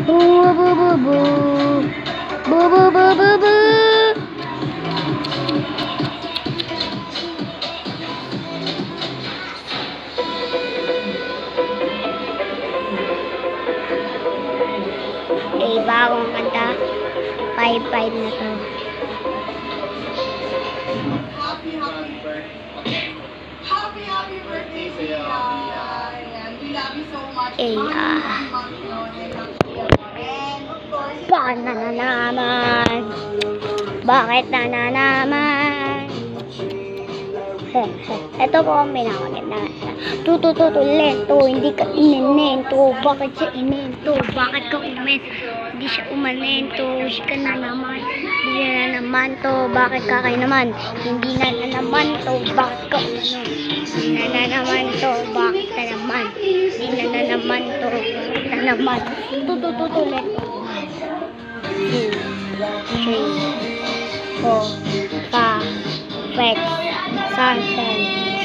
Boo boo boo boo. Boo boo boo boo boo. Okay, bagong kanta. 5-5 na to. Happy birthday, Sia. We love you so much. Bakit na naman? Bakit na naman? Ito po ang pinakaganda. Tutututo lento, hindi ka ininento. Bakit siya inento? Bakit ka umen? Hindi siya umanento. Hindi ka na naman. Hindi na naman to. Bakit ka kayo naman? Hindi na naman to. Bakit ka umano? Hindi na naman to. Bakit ka naman? Hindi na naman to. Bakit na naman? Tutututo lento. 2, 3, 4, 5,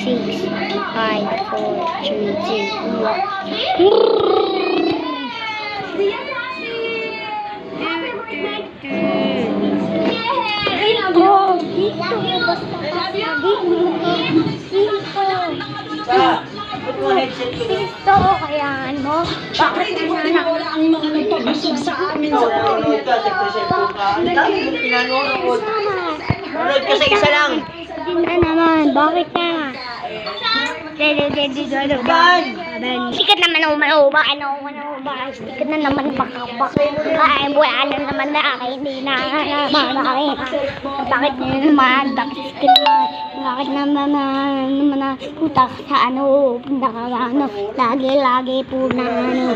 6, 5, 4, 3, 2, 1. Ito, kayaan mo. Bakit Wala ang mga pagbusog sa amin sa Nanonood ka sa cellphone ka. Ang dami mong pinanonood. Nanonood ka sa isa lang. Hindi na naman. Bakit na? Sikat naman ako manuba. Sikat na naman pakabak. Ay, wala na naman na akin. Hindi na naman akin. Bakit na naman? Bakit naman na puta sa ano? Punta ka ano? Lagi po na ano.